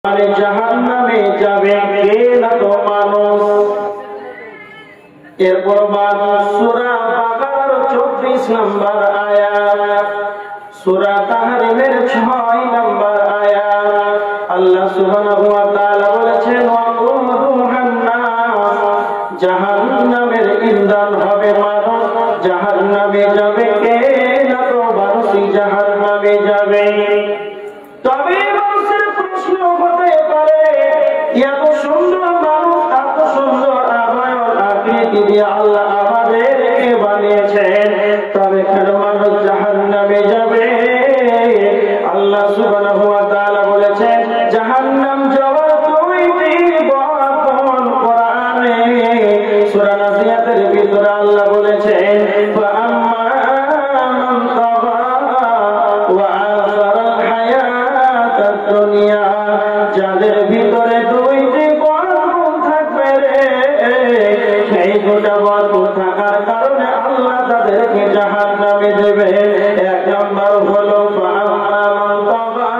জাহান্নামে যাবে কে না তো মানুষ। এরপর সূরা বাকারার 34 নম্বর আয়াত, সূরা তাহরিমের 6 নম্বর আয়াত, আল্লাহ সুবহানাহু ওয়া তাআলা বলেছেন জাহান্নামের ইন্ধন হবে মানুষ। জাহান্নামে যাবে কে না তো মানুষ জাহান্নামে যাবে। তবে মানুষের প্রশ্ন হতে পারে, এত সুন্দর মানুষ, এত সুন্দর আবায়ন আকৃতি দিয়ে আল্লাহ আমাদেরকে বানিয়েছেন, তবে কেন মানুষ জাহান্নামে যাবে? আল্লাহ সুবহানাহু ওয়া তাআলা বলেছেন জাহান্নাম যাওয়ার দুইটি বর্ণনা কোরআনে সূরা নাজিয়াতের ভিতরে আল্লাহ বলেছেন ফাআম্মা মান তাগা ওয়া আসারাল হায়াতাদ দুনিয়া, যাদের ভিতরে দুইটি বর্ণনা থাকবে রে, সেই দুটো বর্ণনা থাকার কারণে আল্লাহ তাদেরকে জাহান্নামে দেবে। এক নম্বর হলো ফাআম্মা মান তাগা,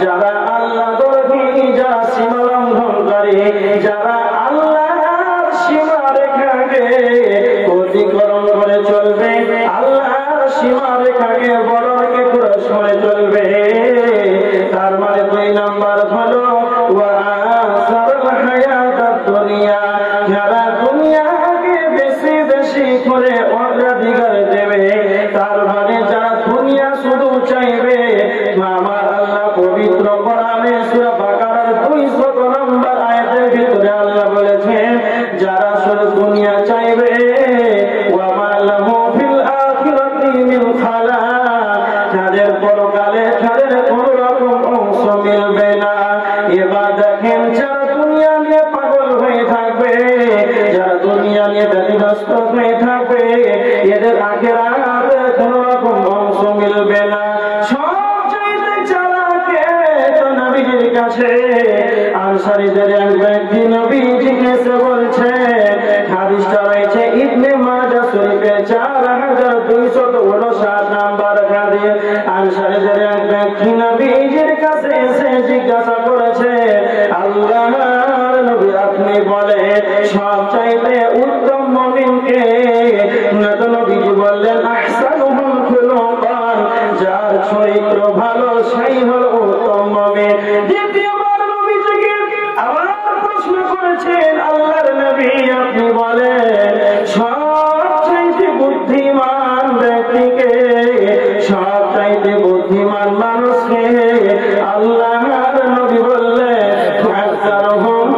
যারা আল্লাহ দরদি, যারা সীমা লঙ্ঘনকারী, যারা আল্লাহর সীমা রেখাকে অতিক্রম করে চলবে, আল্লাহর সীমা রেখাকে বড়কে ক্রস করে চলবে। তার মানে দুই নম্বর হলো ওয়া আসারাল হায়াতাদ দুনিয়া, যারা দুনিয়াকে বেশি বেশি করে অগ্রাধিকার দেবে। তার মানে যারা দুনিয়া শুধু চাইবে, আমার আল্লাহ পবিত্র কোরআনে সূরা বাকারার 200 নম্বর আয়াতের ভিতরে আল্লাহ বলেছেন যারা শুধু দুনিয়া চাইবে ওয়া মা লাহু ফিল আখিরাতি মিন খালাক, যাদের পরকালে তাদের কোনো রকম অংশ মিলবে না। এবার দেখেন যারা দুনিয়া নিয়ে পাগল হয়ে থাকবে, যারা দুনিয়া নিয়ে ব্যতিব্যস্ত হয়ে থাকবে, এদের আখিরাতের কোনো রকম অংশ মিলবে না। সবচাইতে চালাকে তো নবীজির কাছে আনসারীদের এক ব্যক্তি নবীজিকে এসে বলছে, হাদিসটা রয়েছে ইবনে মাজাহ শরীফে 4259 নম্বর হাদিস। আনসারীদের এক ব্যক্তি নবীজির কাছে এসে জিজ্ঞাসা করেছে আল্লাহর নবী আপনি বলেন সবচাইতে উত্তম মুমিনকে? নবীজি বললেন আহসানুহুম খুলুকান, যার চরিত্র ভালো সেই হলো উত্তম মুমিন। দ্বিতীয়বার নবীজিকে আবার প্রশ্ন করেছেন আল্লাহর নবী আপনি বলেন সবচাইতে বুদ্ধিমান ব্যক্তিকে? সবচাইতে বুদ্ধিমান মানুষকে? আল্লাহর নবী বললেন আকসারুহুম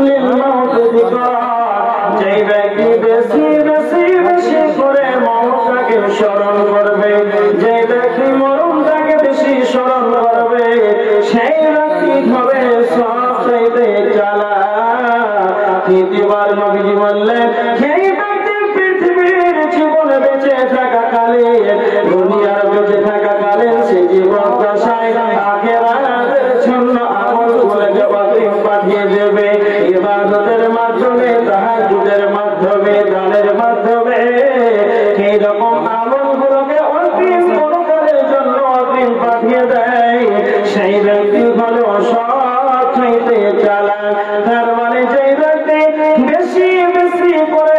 লিল মাউত যিকরা, যেই ব্যক্তি বেশি বেশি বেশি করে মওতটাকে স্মরণ করবে, যে ব্যক্তি মরণটাকে বেশি স্মরণ করবে, সেই ব্যক্তি হবে সবচাইতে চালাক। তৃতীয়বার নবীজি বললেন সেই ব্যক্তি পৃথিবীর জীবনে বেঁচে থাকাকালে, দুনিয়ার বেঁচে থাকাকালে সে জীবন দশায় আখিরাতের জন্য আমলগুলোকে পাঠিয়ে দেবে, ইবাদতের মাধ্যমে, তাহাজ্জুদের মাধ্যমে, দানের মাধ্যমে। এই রকম আমলগুলোকে অগ্রিম পরকালের জন্য অগ্রিম পাঠিয়ে দেয়, সেই ব্যক্তি হলো সবচাইতে চালাক। তার মানে যেই ব্যক্তি বেশি বেশি করে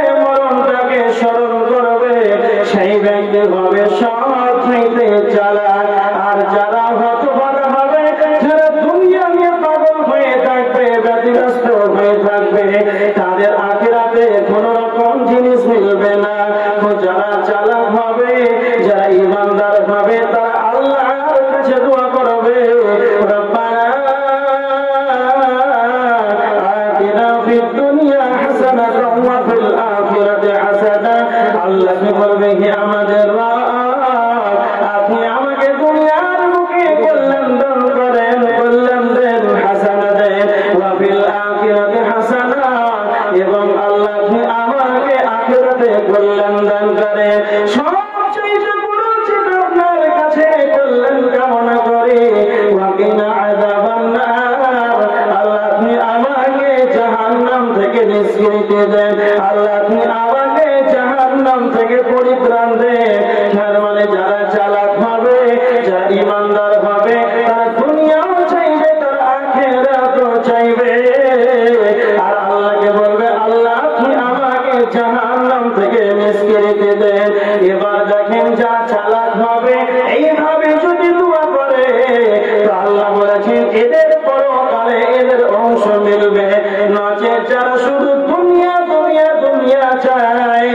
এদের পরকালে এদের অংশ মিলবে। নচে যারা শুধু দুনিয়া দুনিয়া দুনিয়া চায়,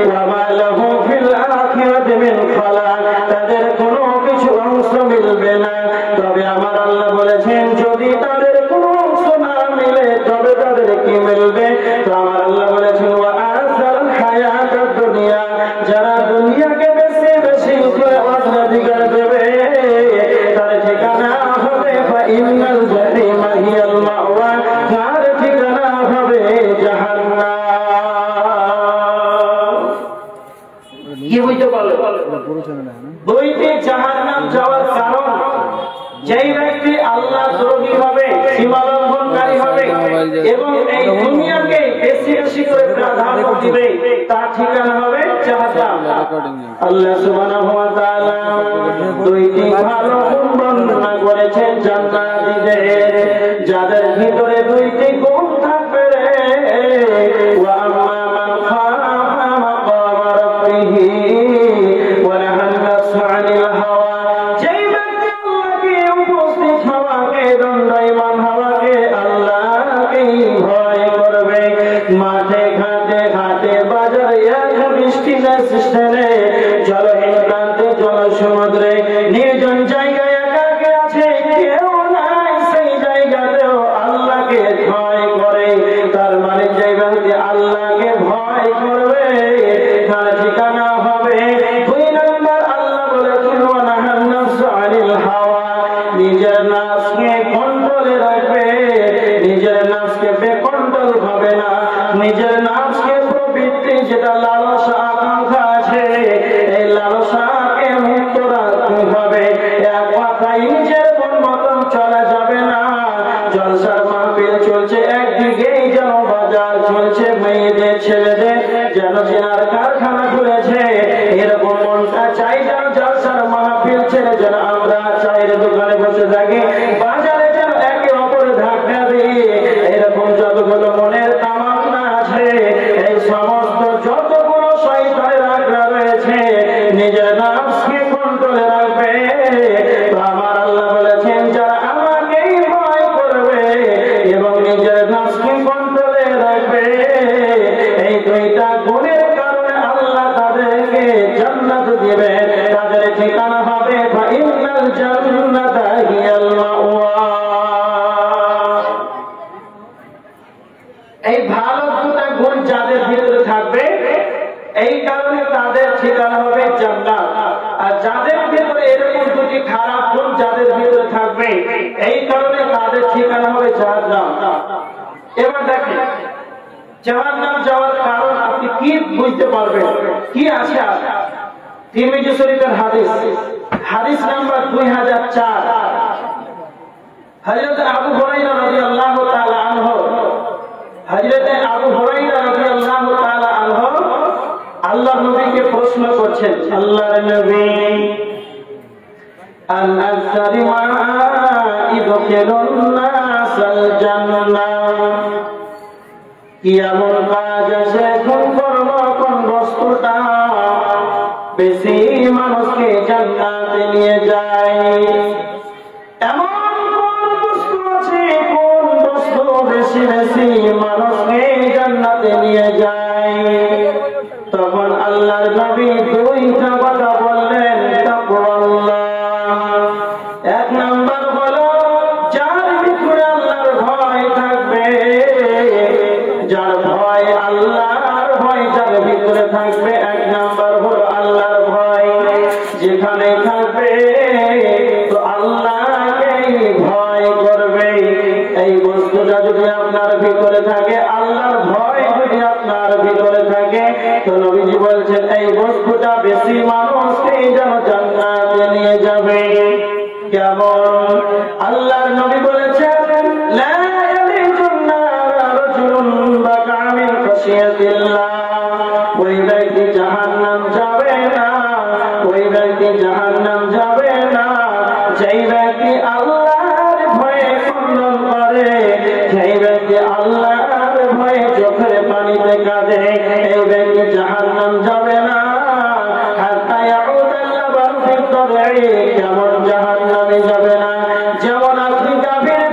ওয়া মা লাহু ফিল আখিরাতি মিন খালাক, তাদের কোনো কিছু অংশ মিলবে না। তবে আমার আল্লাহ বলেছেন যদি তাদের কোনো অংশ না মিলে তবে তাদের কি মিলবে? তো আমার আল্লাহ বলেছেন ওয়া আসাল হায়াতাদ দুনিয়া, যারা দুনিয়াকে বেশি বেশি অগ্রাধিকার দেবে তার ঠিকানা হবে ফাইনাল জাহিমা হিয়াল মাওয়া, তার ঠিকানা হবে জাহান্নাম। কি হইতে পারে? দুইটি জাহান্নাম যাওয়ার কারণ, যেই ব্যক্তি আল্লাহ দ্রোহী হবে, সীমা লঙ্ঘনকারী হবে এবং এই দুনিয়াকে বেশি বেশি করে প্রাধান্য দিবে, তার ঠিকানা হবে জাহান্নাম। আল্লাহ সুবহানাহু ওয়া তাআলা দুইটি ভালো গুণ বর্ণনা করেছেন জান্নাতীদের, যাদের ভিতরে দুইটি গুণ থাকবে। ওয়া আম্মা মান খাফা মাকামা রাব্বিহি ওয়া নাহান নাফসা আনিল হাওয়া, যেই ব্যক্তি আল্লাহকে উপস্থিত হওয়াকে, দণ্ডায়মান হওয়াকে, আল্লাহকে ভয় করবে, মাঠে ঘাটে ঘাটে বাজারে বৃষ্টি স্টেশনে জলহীন প্রান্তে জলসমুদ্রে নির্জন জায়গায় একাকে আছে, কেউ নাই, সেই জায়গাতেও আল্লাহকে ভয় করে। তার মানে যে ব্যক্তি আল্লাহকে ভয় করবে তার ঠিকানা হবে দুই নম্বর। আল্লাহ বলেছেন ওয়া নাহান নাফসা আনিল হাওয়া, নিজের নফসকে কন্ট্রোলে রাখবে, নিজের নফসকে বেকন্ট্রোল হবে না, নিজের নফসকে প্রবৃত্তি যেটা লালসা আকাঙ্ক্ষা আছে এই লালসাকে মুক্ত রাখতে হবে। এক কথায় নিজের মন মতন চলা যাবে না। জলসার মাহফিল চলছে একদিকেই যেন বাজার চলছে, মেয়েদের ছেলেদের যেন চেনার কারখানা খুলেছে, এরকম মনটা চাই যেন জলসার মাহফিল ছেড়ে যেন আমরা চায়ের দোকানে বসে থাকি, বাজারে যেন একে অপরে ধাক্কা দিই। এরকম যতগুলো মনের তামান্না আছে এই সমস্ত যতগুলো শয়তানের আগ্রহ রয়েছে নিজের নফসকে কন্ট্রোলে রাখবে। তো আমার আল্লাহ বলেছেন যারা আমাকেই ভয় করবে এবং নিজের নফসকে কন্ট্রোলে রাখবে, এই দুইটা গুণের কারণে আল্লাহ তাদেরকে জান্নাত দিবে, তাদের ঠিকানা হবে ফাইনাল জান্নাতা হিয়াল মাওয়া। এই ভালো দুটা গুণ যাদের ভিতরে থাকবে এই কারণে তাদের ঠিকানা হবে জান্নাত, আর যাদের ভিতরে এরকম দুটি খারাপ গুণ যাদের ভিতরে থাকবে এই কারণে তাদের ঠিকানা হবে জাহান্নাম। এবার দেখেন জাহান্নাম যাওয়ার কারণ আপনি কি বুঝতে পারবেন, কি আছে? তিরমিজি শরীফের হাদিস, হাদিস নাম্বার 2004, হযরত আবু হুরায়রা রাদিয়াল্লাহু তাআলা আনহু, হযরত আবু হুরায়রা রাদিয়াল্লাহু তাআলা আনহু আল্লাহর নবীকে প্রশ্ন করছেন, আল্লাহর নবী আন আকসারি মা ইদখিলুন নাসাল জান্নাহ, কি এমন কাজ আছে, কোন কর্ম কোন বস্তুটা বেশি মানুষকে জান্নাতে নিয়ে যায়? এমন কোন বস্তু আছে, কোন বস্তু বেশি বেশি মানুষকে জান্নাতে নিয়ে যায়? তখন আল্লাহর নবী দুইটা কথা বললেন, তাকওয়াল্লাহ। এক নাম্বার হলো যার ভিতরে আল্লাহর ভয় থাকবে, যার ভয় আল্লাহর ভয় যার ভিতরে থাকবে, এক নাম্বার হলো আল্লাহর ভয় যেখানে থাকবে তো আল্লাহকেই ভয় করবে। এই বস্তুটা যদি আপনার ভিতরে থাকে, আল্লাহর ভয় যদি আপনার ভিতরে থাকে, তো নবীজি বলছেন এই বস্তুটা বেশি মানুষকে যেন জান্নাতে নিয়ে যাবে। কেমন? আল্লাহর নবী বলেছেন লা ইয়ালিজুন নারা রাজুলুন বাকা মিন খাশিয়াতিল্লাহ, ওই ব্যক্তি জাহান্নাম যাবে না, ওই ব্যক্তি জাহান্নাম যাবে না যেই ব্যক্তি আল্লাহর ভয়ে খণ্ডন করে, যেই ব্যক্তি আল্লাহর ভয়ে চোখের পানিতে কাঁদে, এই ব্যক্তি জাহান্নাম যাবে না। হাত্তা ইয়াউদাল লাবান ফিদ দারই, কেমন জাহান্নামে যাবে না? যেমন আপনি গাভীর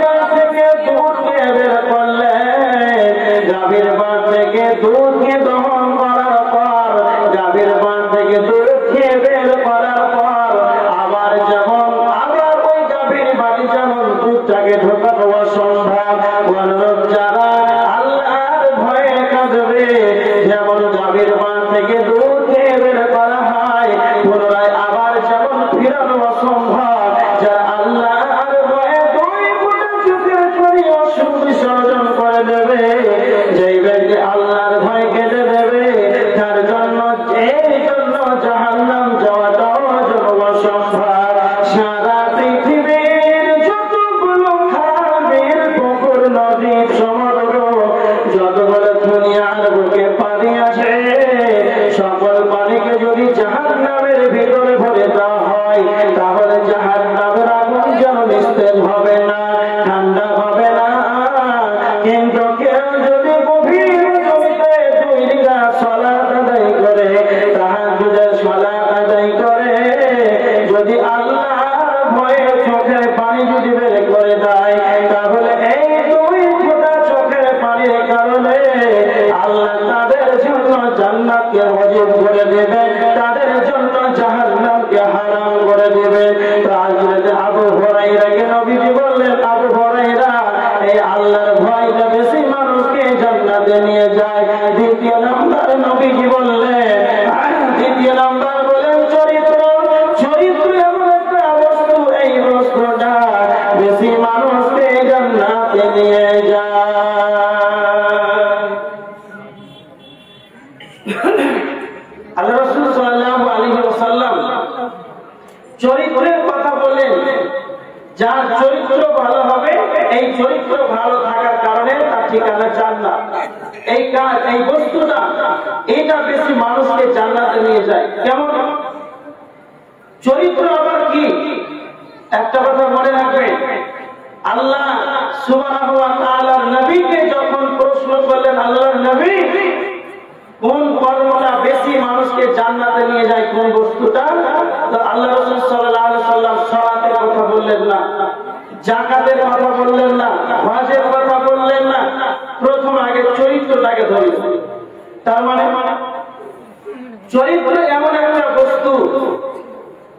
অসম্ভব। অনুরূপ যারা আল্লাহর ভয়ে কাঁদবে, যেমন গাভীর মা থেকে দুধকে বের করা হয়, পুনরায় আবার যেমন ফিরানো অসম্ভব, যারা আল্লাহর ভয়ে দুই ফোঁটা চোখের পানি অশ্রু বিসর্জন করে দেবে, যেই ব্যক্তি আল্লাহর ভয় কেঁদে দেবে, তার জন্য এই জন্য জাহান্নাম যাওয়াটাও যেন অসম্ভব। সারা পৃথিবীর যতগুলো খাল-বিল, পুকুর, নদী, সমুদ্র, যতগুলো দুনিয়ার বুকে পানি আছে, সকল পানিকে যদি জাহান্নামের ভিতরে ভরে দেওয়া হয়, তাহলে জাহান্নামের আগুন যেন নিস্তেজ হবে না, ঠান্ডা হবে না। কিন্তু কেউ যদি গভীর জমিতে 2 রাকাত সালাত আদায় করে, তাহাজ্জুদের সালাত আদায় করে, যদি আল্লাহর ভয়ে চোখের পানি যদি বের করে দেয়, তাহলে এই 2 ফোঁটা চোখের পানির কারণে আল্লাহ তাদের জন্য জান্নাতকে ওয়াজিব করে দেবে, তাদের জন্য জাহান্নামকে হারাম করে দেবে। তাহলে আবু হুরায়রাকে নবীজি বললেন, আবু হুরায়রা, এই আল্লাহর ভয়টা বেশি মানুষকে জান্নাতে নিয়ে যায়। দ্বিতীয় নাম্বার নবীজি বললেন, দ্বিতীয় নাম্বার বলেন চরিত্র। চরিত্র এমন একটা বস্তু, এই বস্তুটা বেশি মানুষকে জান্নাতে নিয়ে যায়। আল্লাহ রাসূল সাল্লাল্লাহু আলাইহি ওয়াসাল্লাম চরিত্রের কথা বললেন, যার চরিত্র ভালো হবে, এই চরিত্র ভালো থাকার কারণে তার ঠিকানা জান্নাত। এই কাজ, এই বস্তুটা, এটা বেশি মানুষকে জান্নাতে নিয়ে যায়। কেমন চরিত্র আবার কি? একটা কথা মনে রাখবেন, আল্লাহ সুবহানাহু ওয়া তাআলার নবীকে যখন প্রশ্ন করলেন, আল্লাহর নবী, কোন কর্মটা বেশি মানুষকে জান্নাতে নিয়ে যায়, কোন বস্তুটা? তো আল্লাহ রাসূল সাল্লাল্লাহু আলাইহি ওয়াসাল্লাম সালাতের কথা বললেন না, যাকাতের কথা বললেন না, হজের কথা বললেন না, প্রথম আগে চরিত্রটাকে ধরেছেন। তার মানে চরিত্র এমন একটা বস্তু,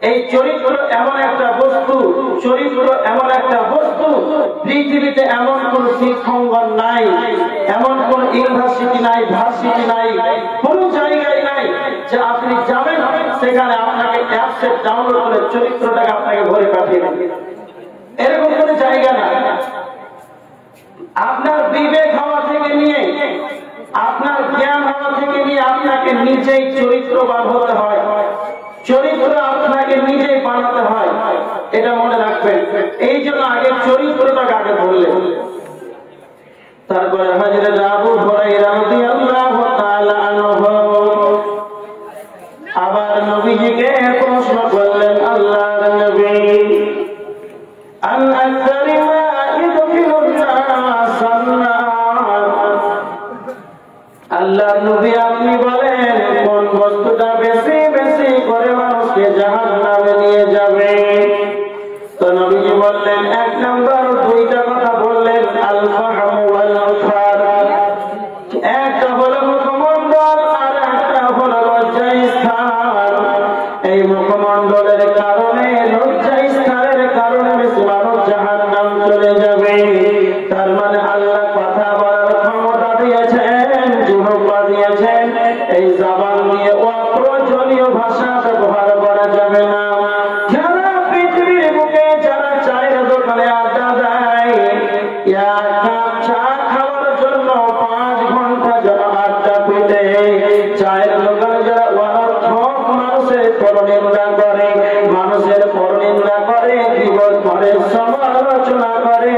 এই চরিত্র এমন একটা বস্তু, চরিত্র এমন একটা বস্তু, পৃথিবীতে এমন কোন শিক্ষাঙ্গন নাই, এমন কোন ইউনিভার্সিটি নাই, ভার্সিটি নাই, কোন জায়গায় নাই যে আপনি যাবেন সেখানে আপনাকে অ্যাপসেট ডাউনলোড করে চরিত্রটাকে আপনাকে ভরে পাঠিয়ে দেবে, এরকম কোন জায়গা না। আপনার বিবেক হওয়া থেকে নিয়ে, আপনার জ্ঞান হওয়া থেকে নিয়ে আপনাকে নিজেই চরিত্রবান হতে হয়, চরিত্র আপনাকে নিজেই বানাতে হয়, এটা মনে রাখবেন। এই জন্য আগে চরিত্রটাকে আগে বললেন। তারপরে হযরত আবু হুরায়রা রাদিয়াল্লাহু তাআলা আনহু আবার নবীজিকে প্রশ্ন করলেন, আল্লাহর নবী, আন আকসারি মা ইদখিলুন নাস আন-নার, আল্লাহর নবী আপনি বলেন কোন বস্তুটা বেশি বেশি করে মানুষকে জাহান্নামে নিয়ে যাবে? তো নবীজি বললেন, 1 নাম্বার 2টা কথা বললেন, আল ফাহম ওয়াল মুফার। একটা হলো মুখমণ্ডল, আর একটা হলো লজ্জাস্থান। এই মুখমণ্ডলের কারণে, লজ্জাস্থানের কারণে বেশি মানুষ জাহান্নাম চলে যাবে। তার মানে আল্লাহ কথা বলার ক্ষমতা দিয়েছেন, জিহ্বা দিয়েছেন, এই জবান দিয়ে অপ্রয়োজনীয় ভাষা ব্যবহার করা যাবে না। যারা পৃথিবীর বুকে যারা চায়ের দোকানে আড্ডা দেয়, এক কাপ চা খাওয়ার জন্য 5 ঘন্টা যারা আড্ডা পেতে, চায়ের দোকানে যারা অনর্থক মানুষের পরনিন্দা করে, মানুষের পরনিন্দা করে, বিপদ করে, সমালোচনা করে,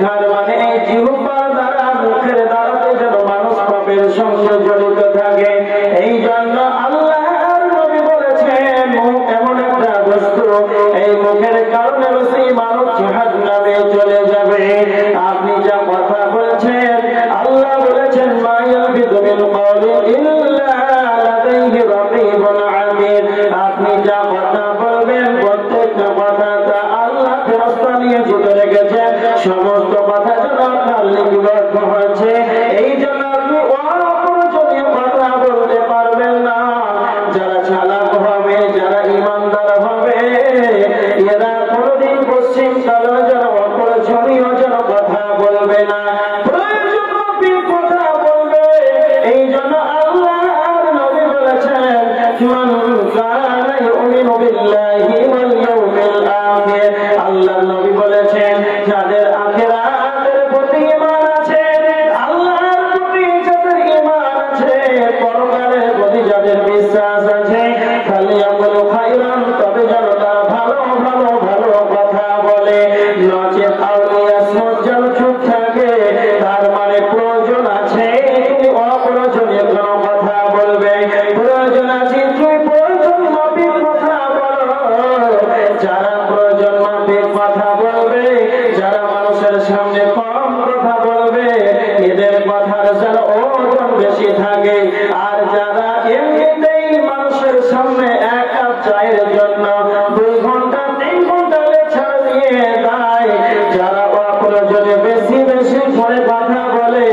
তার মানে এই জিহ্বা দ্বারা, মুখের দ্বারাতে যেন মানুষ পাপের সঙ্গে জড়িত থাকে। এই জন্য আল্লাহর নবী বলেছেন, মুখ এমন একটা বস্তু, এই মুখের কারণে বেশি মানুষ জাহান্নামে চলে যাবে। আপনি যা কথা বলছেন, আল্লাহ বলেছেন, মা ইয়ালফিযু মিন কাওলিন ইল্লা লাদাইহি রাকীবুন আতীদ। আপনি যা কথা বলবেন, প্রত্যেকটা কথাটা আল্লাহ ফেরেশতা নিয়ে জুটে রেখেছেন, সমস্ত কথা যেন আপনার লিপিবদ্ধ হয়েছে। এই জন্য আপনি অপ্রয়োজনীয় কথা বলতে পারবেন না। যারা চালাক হবে, যারা ইমানদার হবে, এরা কোনদিন পশ্চিম কালে যেন অপ্রয়োজনীয় যেন কথা বলবে না, প্রয়োজন মাফিক কথা বলবে। এই জন্য আল্লাহর নবী বলেছেন, মান কানা ইউমিনু বিল্লাহি ওয়াল ইয়াউমিল আখির। আল্লাহর নবী বলেছেন, যাদের আখিরাতের প্রতি ঈমান আছে, আল্লাহর প্রতি যাদের ঈমান আছে, পরকালের প্রতি যাদের বিশ্বাস আছে, ফালিয়াকুল খায়রান, তবে যেন তারা ভালো ভালো ভালো কথা বলে, নচেত আউলিয়াসমত যেন চুপ থাকে। তার মানে প্রয়োজন আছে তুমি অপ্রয়োজনীয় কোনো কথা বলবে, প্রয়োজন আছে তুমি প্রয়োজন মাফিক কথা বলো। যারা প্রয়োজন মাফিক কথা বলবে, যারা মানুষের সামনে কম কথা বলবে, এদের কথার যেন ওজন বেশি থাকে। আর যারা এমনিতেই মানুষের সামনে এক কাপ চায়ের জন্য 2 ঘন্টা 3 ঘন্টা লেকচার দিয়ে দেয়, যারা অপ্রয়োজনে বেশি বেশি করে কথা বলে,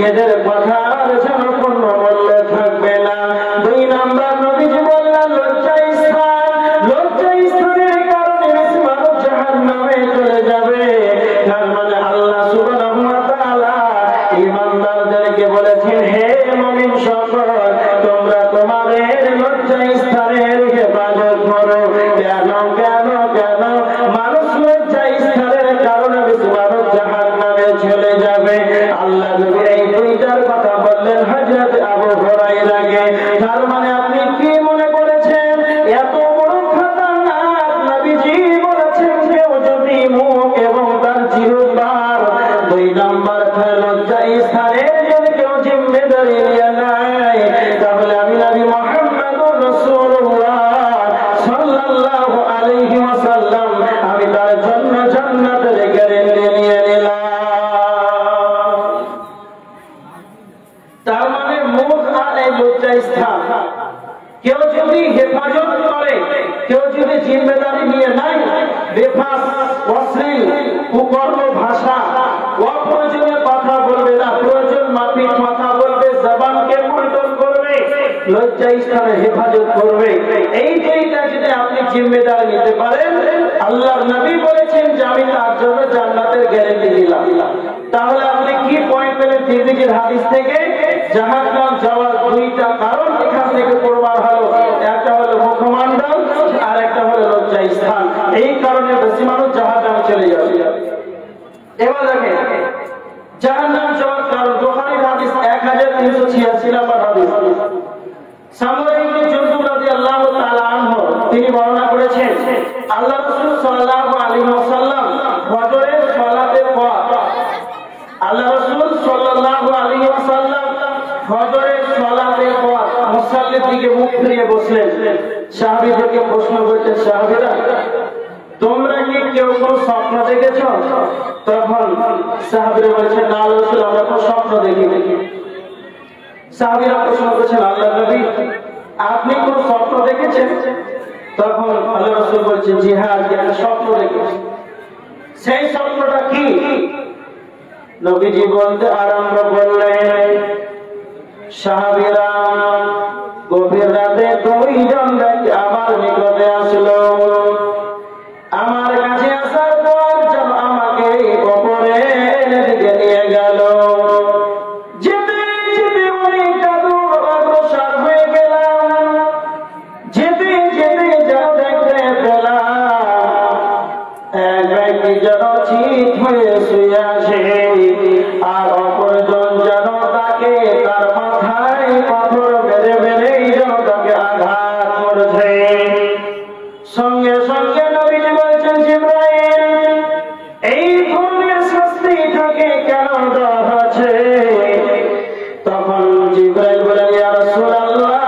এদের কথার যেন কোনো মূল্য থাকবে না। 2 নাম্বার নবীজি বললেন লজ্জাস্থান। লজ্জাস্থানের কারণে বেশি মানুষ জাহান্নামে চলে যাবে। তার মানে আল্লাহ সুবহানাহু ওয়া তাআলা ঈমানদারদেরকে বলেছেন, হে মুমিন সকল, তোমরা তোমাদের লজ্জাস্থানের হেফাজত করো। কেন কেন কেন? মানুষ লজ্জাস্থানের কারণে বেশি মানুষ জাহান্নামে চলে যাবে। আল্লাহ নবী এই 2টার কথা বললেন হযরত আবু হুরায়রাকে। তার মানে আপনি কি মনে করেছেন এত বড় খতরনাক? নবীজি বলেছেন, কেউ যদি মুখ এবং তার জিহ্বার 2 নাম্বার লজ্জাস্থানের যদি কেউ জিম্মেদারি নিয়ে নেয়, তাহলে আমি নবী মুহাম্মদুর রাসূলুল্লাহ সাল্লাল্লাহু আলাইহি ওয়াসাল্লাম আমি তার জন্য জান্নাতের গ্যারান্টি নিয়ে নিলাম। তার মানে মুখ আর এই লজ্জাস্থান কেউ যদি হেফাজত করে, কেউ যদি জিম্মেদারি নিয়ে নেয়, বেফাস অশ্লীল কুকর্ম ভাষা, অপ্রয়োজনীয় কথা বলবে না, প্রয়োজন মাফিক কথা বলবে, জবানকে কন্ট্রোল করবে, লজ্জাস্থানের হেফাজত করবে, এই 2টা যদি আপনি জিম্মেদারি নিতে পারেন, আল্লাহর নবী বলেছেন যে আমি তার জন্য জান্নাতের গ্যারান্টি দিলাম। তাহলে আপনি কি পয়েন্ট পেলেন তিরমিজির হাদিস থেকে? জাহান্নাম যাওয়ার 2টা কারণ এখান থেকে প্রমাণ হলো। একটা হলো মুখমণ্ডল, আর একটা হলো লজ্জাস্থান। এই কারণে বেশি মানুষ জাহান্নামে চলে যাবে। এবার দেখেন জাহান্নাম যাওয়ার কারণ, বুখারীর হাদিস 1386 নম্বর হাদিস। সামরা ইবনে জুনদুব রাদিয়াল্লাহু তাআলা আনহু তিনি বর্ণনা করেছেন, আল্লাহ রাসূল সাল্লাল্লাহু আলাইহি ওয়াসাল্লাম ফজরের সালাতের পর, আল্লাহ রাসূল সাল্লাল্লাহু আলাইহি ওয়াসাল্লাম ফজরের সালাতের পর মুসাল্লির দিকে মুখ ফিরিয়ে বসলেন। সাহাবীদেরকে প্রশ্ন করতেন, সাহাবীরা তোমরা কি কেউ কোনো স্বপ্ন দেখেছো? তখন সাহাবীরা বলছেন, না রাসূল আমরা কোনো স্বপ্ন দেখিনি। সাহাবীরা প্রশ্ন করছেন, আল্লাহর নবী আপনি কোন স্বপ্ন দেখেছেন? তখন আল্লাহ রাসূল বলছেন, জি হ্যাঁ, আমি একটা স্বপ্ন দেখেছি। সেই স্বপ্নটা কি? নবীজি বলতে আরম্ভ করলেন, সাহাবীরা গভীর রাতে 2 জন ব্যক্তি আমার নিকটে আসলো। আমার কাছে আসার পর যেন আমাকে উপরের দিকে নিয়ে গেল। যেতে যেতে অনেকটা দূর অগ্রসর হয়ে গেলাম। যেতে যেতে যেন দেখতে পেলাম এক ব্যক্তি যেন চিত হয়ে শুয়ে আছে, আর অপরজন যেন তাকে তার মাথায় পাথর মেরে মেরেই যেন তাকে আঘাত করছে। সঙ্গে সঙ্গে নবীজি বলছেন, জিবরাইল এই ধরনের শাস্তিটাকে কেন দেওয়া হয়েছে? তখন জিবরাইল বলেন, ইয়া রাসূলুল্লাহ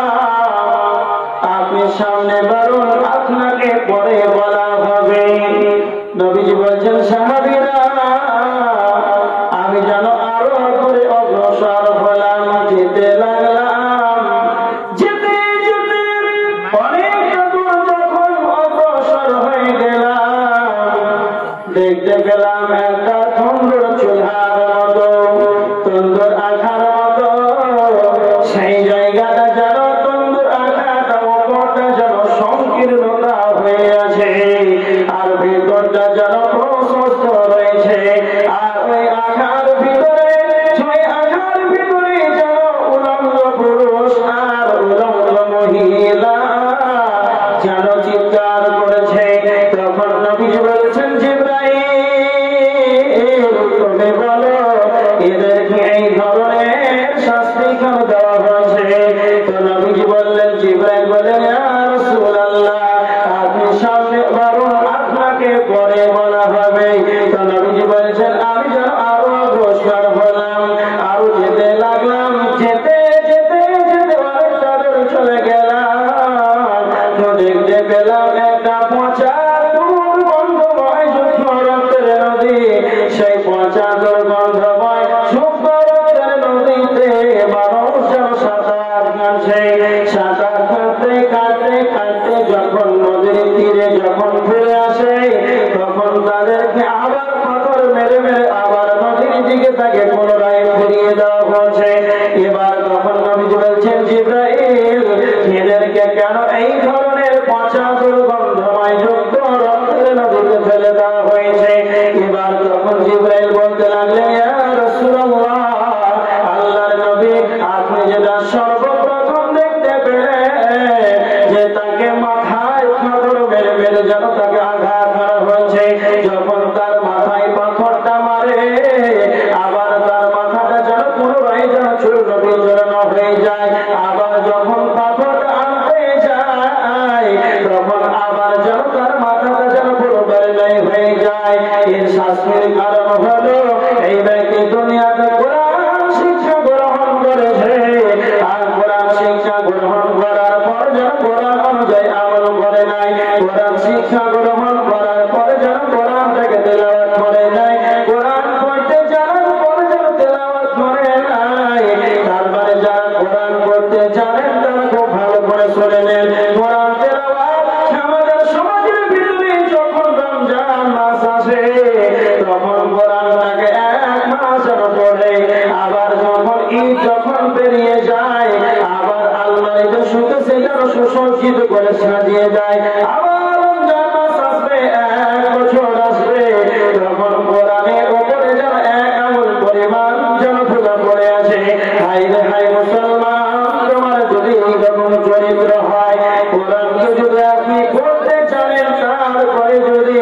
আপনি সামনে বারণ, আপনাকে পরে বলা হবে। নবীজি বলছেন, সাহাবীরা আমি যেন আরো করে অগ্রসর হলাম, যেতে লাগলাম। যেতে যেতে অনেকটা দূর যখন অগ্রসর হয়ে গেলাম, দেখতে পেলাম একটা তন্দুর চুলার মতো, তন্দুর আখার মতো। সেই জায়গাটা যেন তন্দুর আখাটা উপরটা যেন সংকীর্ণতা হয়ে আছে, আর ভেতরটা যেন প্রশস্ত রয়েছে। আর ওই আখার দুর্গন্ধময় শুকরের নদীতে মানুষ যেন সাঁতার কাটছে। সাঁতার কাটতে কাটতে কাটতে যখন নদীর তীরে যখন ফিরে আসে তখন তাদেরকে আবার পাথর মেরে মেরে আবার নদীর দিকে তাকে পুনরায় ফিরিয়ে দেওয়া হচ্ছে। এবার তখন নবীজি বলছেন, জিবরাইল, এদেরকে কেন এই ধরনের পচা দুর্গন্ধময় যুক্ত রক্তের নদীতে ফেলে দেওয়া হয়েছে? এবার তখন জিবরাইল বলতে লাগলেন, ইয়া রাসূলুল্লাহ, আল্লাহর নবী, আপনি যেটা সর্বপ্রথম দেখতে পেলেন যে তাকে মাথায় পাথর মেরে মেরে যেন তাকে আঘাত করা হয়েছে। যখন তার মাথায় পাথরটা মারে আবার তার মাথাটা যেন পুনরায় যেন চূর্ণ বিচূর্ণ হয়ে যায়। আবার যখন পাথরটা আনতে যায় তখন আবার যেন তার মাথাটা যেন পুরোপুরি নয় হয়ে যায়। এর শাস্তির কারণ হলো এই ব্যক্তি দুনিয়াতে কোরআন শিক্ষা গ্রহণ করেছে, আর কোরআন শিক্ষা গ্রহণ করার পর যেন কোরআন অনুযায়ী আমল করে নাই। কোরআন শিক্ষা গ্রহণ করার পর যেন কোরআন থেকে তেলাওয়াত করে নাই। কোরআন পড়তে জানার পর যেন তেলাওয়াত করে নাই। তারপরে যারা কোরআন পড়তে জানেন তারা খুব ভালো করে শুনে নেন। কোরআন তেলাওয়াত আমাদের সমাজের ভিতরে যখন রমজান মাস আসে তখন কোরআনটাকে এক মাস পড়ে, আবার যখন ঈদ যখন পেরিয়ে যায় আবার আল্লাহ এটা শুনতে যেন সুসজ্জিত করে সাজিয়ে দেয়। আবার রমজান মাস আসবে, এক বছর আসবে, তখন কোরআনের উপরে যেন এক আঙুল পরিমাণ যেন ধুলা পড়ে আছে। হাই রে হাই মুসলমান, তোমার যদি এরকম চরিত্র হয়, কোরআনকে যদি আপনি পড়তে জানেন, তারপরে যদি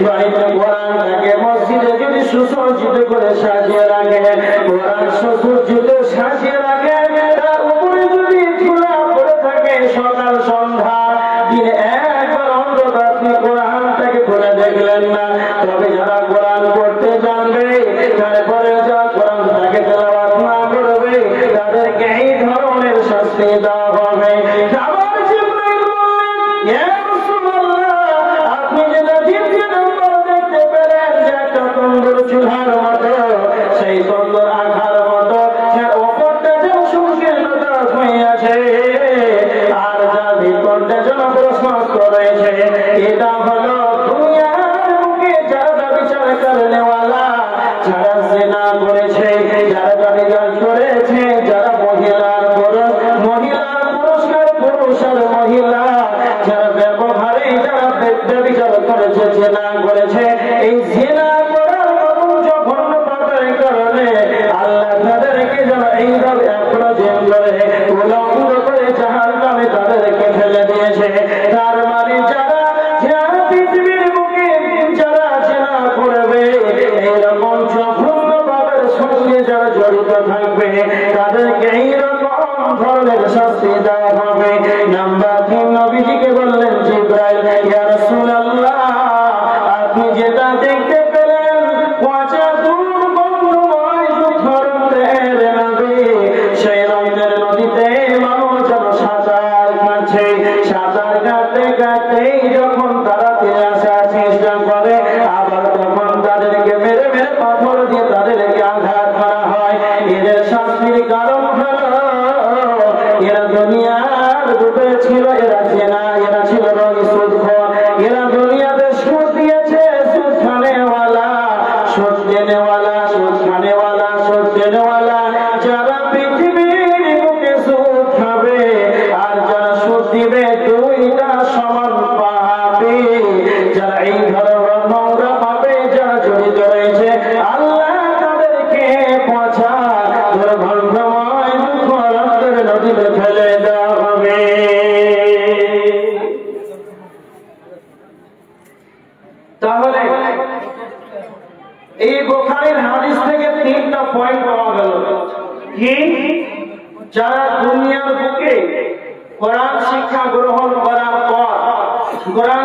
বাড়িতে কোরআনটাকে মসজিদে যদি সুসজ্জিত করে সাজিয়ে রাখেন, কোরআন সুসজ্জিত সাজিয়ে রাখেন, তার উপরে যদি ধুলা পড়ে থাকে সকাল সন্ধ্যা দিনে একবার অন্তত আপনি কোরআনটাকে খুলে দেখলেন না, তবে যারা কোরআন পড়তে জানবে তারপরে যারা কোরআনটাকে তেলাওয়াত না করবে তাদেরকে এই ধরনের শাস্তি দেওয়া হবে। আবার জিবরাইল বললেন, ইয়া রাসূলুল্লাহ, আপনি যেটা দ্বিতীয় নম্বর দেখতে পেলেন যে একটা তন্দুর চুলার মতো, সেই তন্দুর আঘার মতো যার ওপরটা যেন সংকীর্ণতা হয়ে আছে আর যার ভিতরটা যেন প্রশস্ত রয়েছে, এটা হলো দুনিয়ার বুকে যারা ব্যভিচার করেনেওয়ালা, যারা জিনা করেছে, যারা ব্যভিচার করেছে, যারা মহিলার পুরুষ, মহিলার পুরুষের পুরুষ আর মহিলা, যারা ব্যবহারে যারা ব্যভিচার করেছে, জিনা করেছে, এই জিনা করার মতো জঘন্য পাপের কারণে আল্লাহ তাদেরকে যেন এইভাবে এখনো জেল করে উলঙ্গ করে জাহান্নামে তাদেরকে ফেলে দিয়েছে। তার মানে যারা যারা পৃথিবীর বুকে যারা জিনা করবে, এইরকম জঘন্য পাপের সঙ্গে যারা জড়িত থাকবে তাদেরকে এইরকম ধরনের শাস্তি দেওয়া হবে। নাম্বার 3 নবীজিকে বললেন, জিবরাইল, ইয়া রাসূলুল্লাহ, আপনি যেটা দেখতে পেলেন পচা দুর্গন্ধময় রক্তের নদী, সেই রক্তের নদীতে মানুষ যেন সাঁতার কাটছে। সাঁতার কাটতে কাটতে যখন তারা ফিরে আসার চেষ্টা করে আবার তখন তাদেরকে মেরে মেরে পাথর দিয়ে তাদেরকে আঘাত করা হয়। এদের শাস্তির কারণ হলো এরা দুনিয়ার ডুবে ছিল, এরা জেনা, এরা ছিল রঙি সুদখোর, এরা দুনিয়াতে সুদ দিয়েছে, সুদ খানেওয়ালা, সুদ দেনেওয়ালা, সুদ খানেওয়ালা, সুদ দেনেওয়ালা। যারা পৃথিবীর বুকে সুদ খাবে আর যারা সুদ দিবে দুইটা সমান পাবে। যারা এই ধরনের নোংরা পাবে যারা জড়িত রয়েছে, আল্লাহ তাদেরকে পচা দুর্গন্ধময় রক্তের নদীতে ফেলে দেওয়া হবে। তাহলে এই বুখারীর হাদিস থেকে 3টা পয়েন্ট পাওয়া গেল। কি? যারা দুনিয়ার বুকে কোরআন শিক্ষা গ্রহণ করার পর কোরআন